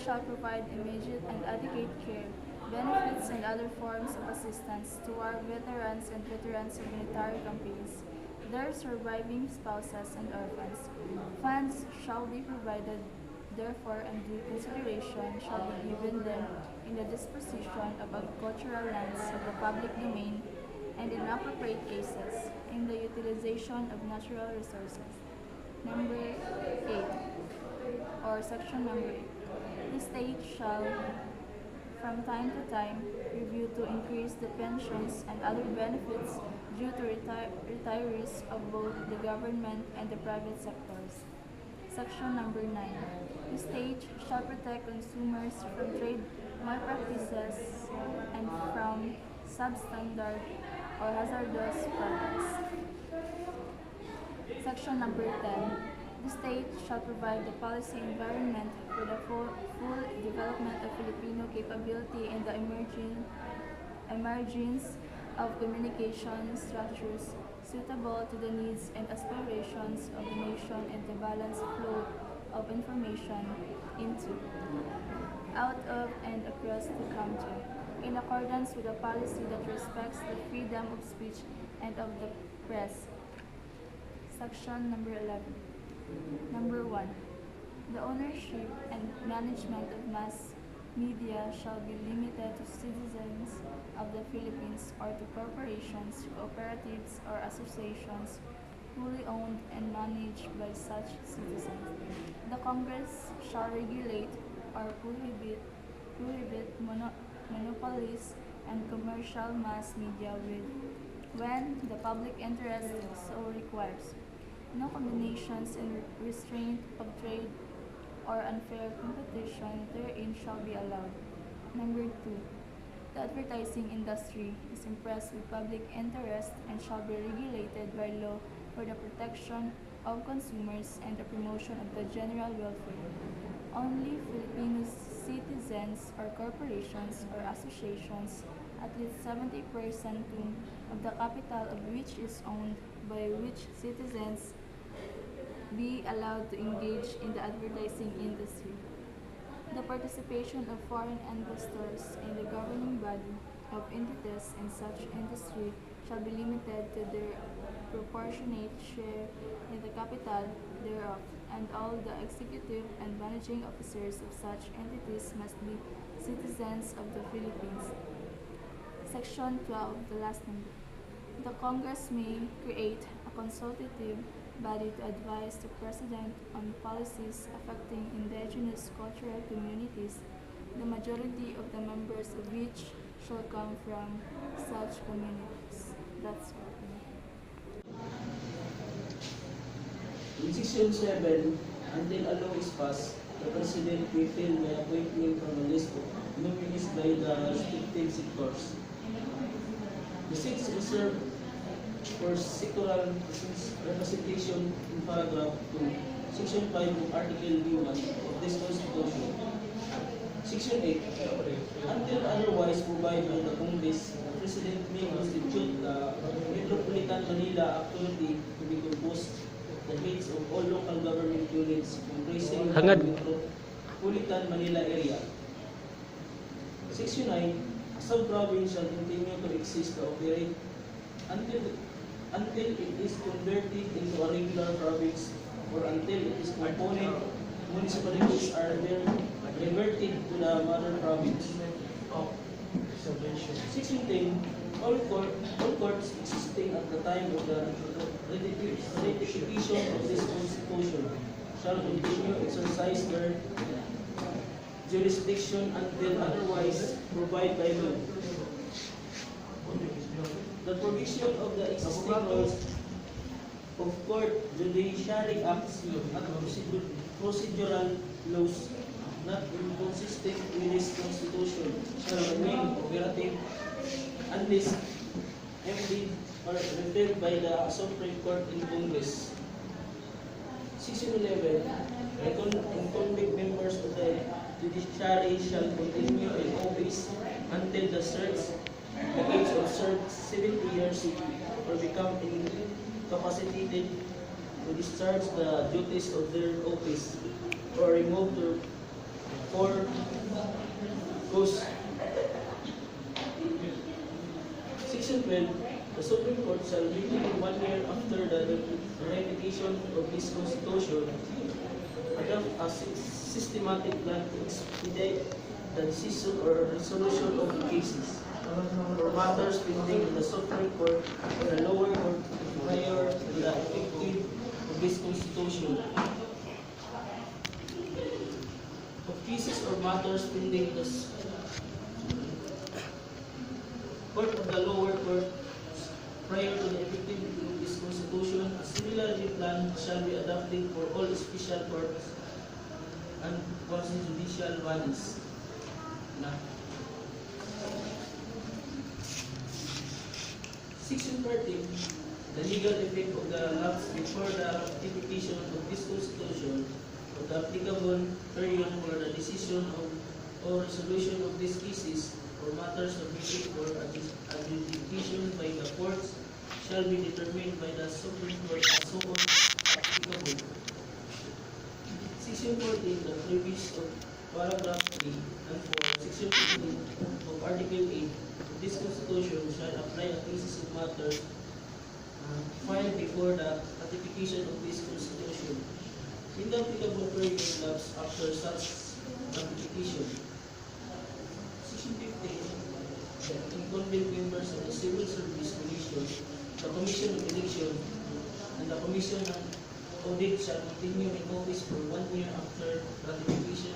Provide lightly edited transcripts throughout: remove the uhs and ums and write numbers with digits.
shall provide immediate and adequate care, benefits, and other forms of assistance to our veterans and veterans of military campaigns, their surviving spouses and orphans. Funds shall be provided, therefore, and due consideration shall be given them in the disposition of agricultural lands of the public domain and in appropriate cases, in the utilization of natural resources. Number 8, or section number 8. The state shall, from time to time, review to increase the pensions and other benefits due to retirees of both the government and the private sectors. Section number 9. The state shall protect consumers from trade malpractices and from substandard or hazardous products. Section number 10. The state shall provide the policy environment for the full development of Filipino capability in the emergence of communication structures suitable to the needs and aspirations of the nation and the balanced flow of information into, out of, and across the country, in accordance with a policy that respects the freedom of speech and of the press. Section number 11. Number 1. The ownership and management of mass media shall be limited to citizens of the Philippines or to corporations, cooperatives, or associations fully owned and managed by such citizens. The Congress shall regulate or prohibit monopolies and commercial mass media when the public interest so requires. No combinations and restraint of trade or unfair competition therein shall be allowed. Number 2. The advertising industry is impressed with public interest and shall be regulated by law for the protection of consumers and the promotion of the general welfare. Only Filipino citizens or corporations or associations, at least 70% of the capital of which is owned by which citizens, be allowed to engage in the advertising industry. The participation of foreign investors in the governing body of entities in such industry shall be limited to their proportionate share in the capital thereof, and all the executive and managing officers of such entities must be citizens of the Philippines. Section 12, the last number. The Congress may create a consultative body to advise the President on policies affecting indigenous cultural communities, the majority of the members of which shall come from such communities. That's all. In Section 7, until a law is passed, the President may fill by appointment from a list of nominees by the respective sectors. The seats reserved for sectoral representation in paragraph 2, Section 5 of Article D1 of this Constitution. Section 8. Until otherwise provided by the Congress, the President may constitute the Metropolitan Manila Authority to be composed of the heads of all local government units comprising the Metropolitan Manila area. Section 9. A sub-province shall continue to exist to operate until it is converted into a regular province or until its component municipalities are then reverted to the mother province. Section 10. All courts existing at the time of the ratification of this Constitution shall continue exercise their jurisdiction until otherwise provided by law. The provision of the existing laws of court, judiciary acts, and procedural laws not inconsistent with this Constitution shall remain operative unless amended or repealed by the Supreme Court in Congress. Section 11. Incumbent members of the judiciary shall continue in office until the age of 70 years or become incapacitated to discharge the duties of their office or remove 4 goes Section 12, the Supreme Court shall within 1 year after the ratification of this Constitution adopt a systematic plan to expedite the decision or resolution of cases or matters pending in the Supreme Court or the lower court prior to the effective of this Constitution. Of cases or matters pending in the Court of the lower court prior to the effective of this Constitution, a similar plan shall be adopted for all special courts and quasi-judicial bodies. Section 13, the legal effect of the laws before the ratification of this Constitution of the applicable period for the decision of or resolution of these cases or matters submitted for adjudication by the courts shall be determined by the Supreme Court as soon as applicable. Section 14, the previous of paragraph 3 and 4, Section 15 of Article 8 of this Constitution shall apply to cases of matters filed before the ratification of this Constitution. In the applicable period elapsed after such ratification. Section 15, the incumbent members of the Civil Service Commission, the Commission of Election, and the Commission on Audit shall continue in office for 1 year after ratification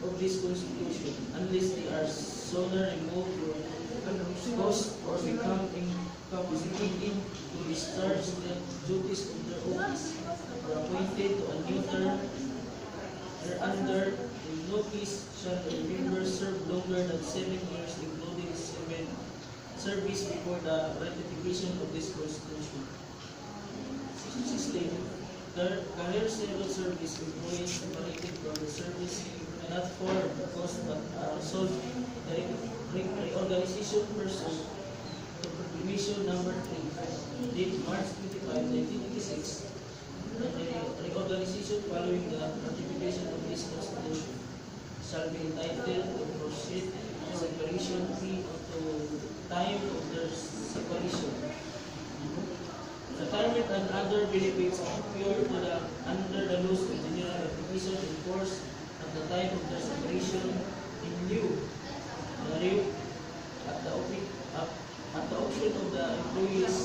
of this Constitution, unless they are sooner removed post or become incapacitated to discharge the duties of their office or appointed to a new term thereunder. In no case shall the member serve longer than 7 years, including service before the ratification of this Constitution. Section 16. Career civil service employees separated from the service not for the cause but result reorganization person to Proclamation number 3, date March 25, 1986, and the reorganization following the ratification of this Constitution shall be entitled to proceed separation fee up to time of their separation. Retirement and other benefits accrued to the under the laws of general application in force at the time of their separation in lieu at the option of the employees.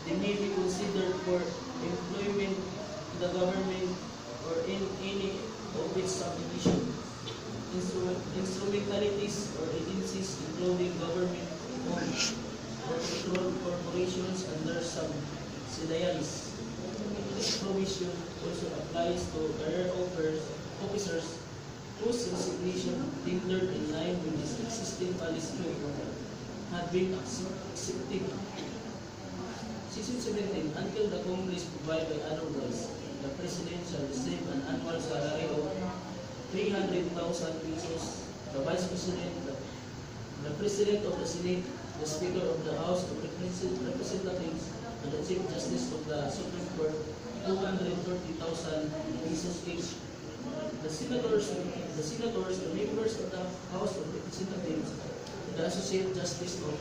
They may be considered for employment in the government or in any of its subdivision, instrumentalities or agencies including government-owned or controlled corporations and their subsidiaries. This provision also applies to career officers whose resignation tendered in line with this existing policy had been accepted. Section 17. Until the Congress provide by otherwise, the President shall receive an annual salary of 300,000 pesos. The Vice President, the President of the Senate, the Speaker of the House of Representatives, and the Chief Justice of the Supreme Court, 230,000 pesos each. The senators, the members of the House of Representatives, the Associate Justice of the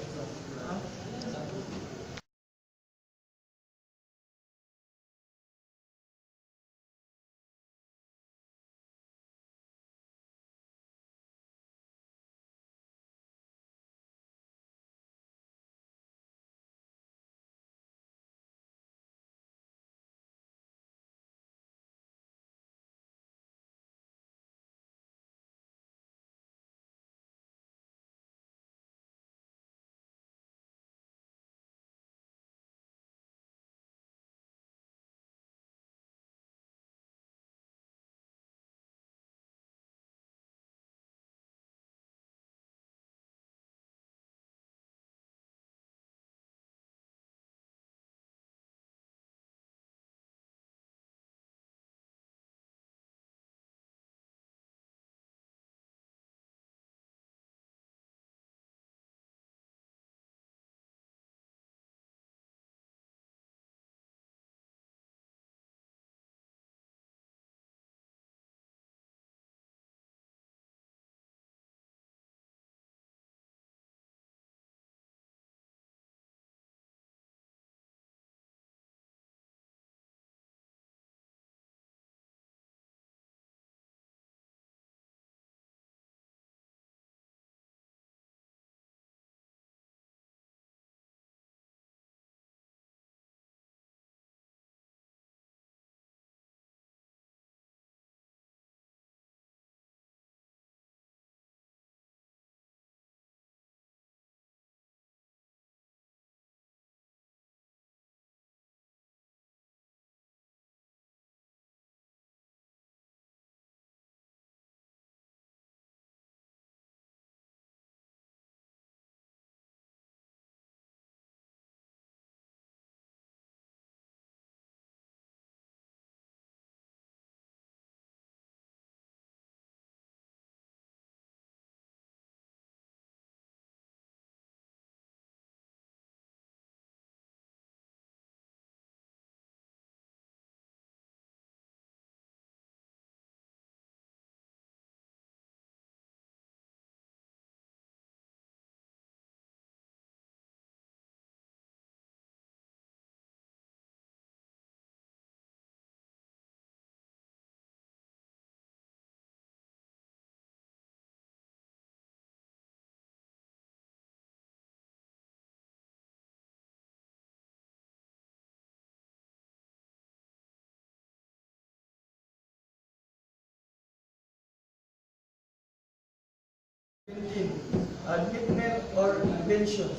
Admittment or revention.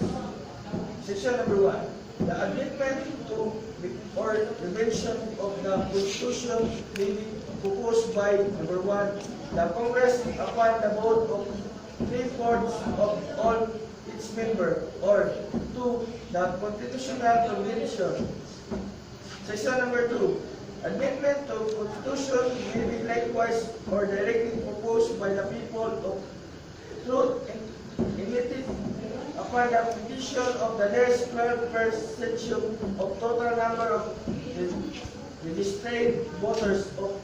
Section number 1. The admittment to or revention of the Constitution may be proposed by number 1. The Congress upon the vote of 3/4 of all its members, or 2. The Constitutional Convention. Section number 2. Amendment to Constitution may be likewise or directly proposed by the people of truth and emitted upon the petition of the less 12% of total number of registered voters of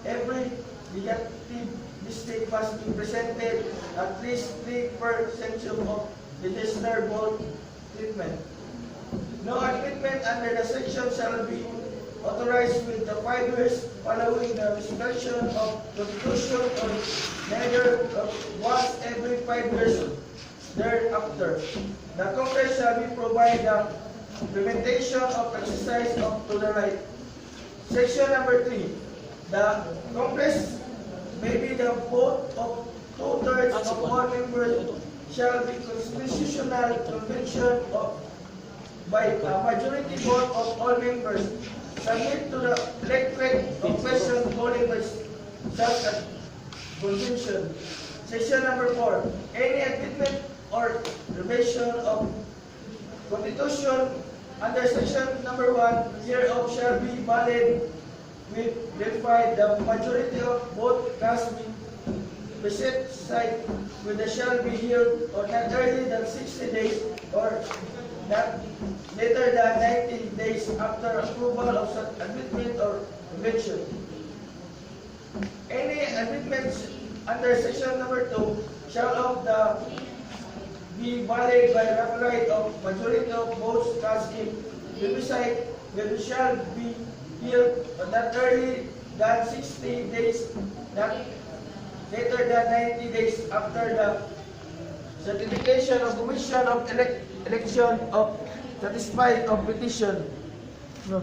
every legislative district must be presented at least 3% of registered vote treatment. No amendment under the section shall be authorized with the 5 years following the suspension of Constitution or neither once every 5 years thereafter. The Congress shall be provided the implementation of exercise of to the right. Section number 3. The Congress may be the vote of 2/3 of all members shall be constitutional convention of by a majority vote of all members submit to the electorate of question calling by such a convention. Section number 4. Any amendment or revision of Constitution under section number 1 hereof shall be valid with verified the majority of vote cast be specified with the shall be held or not early than 60 days or not later than 90 days after approval of such amendment or convention. Any amendments under section number 2 shall of the be valid by the right of majority of votes cast in plebiscite when shall be held not early than 60 days, not later than 90 days after the certification of commission of election of satisfied of petition. No.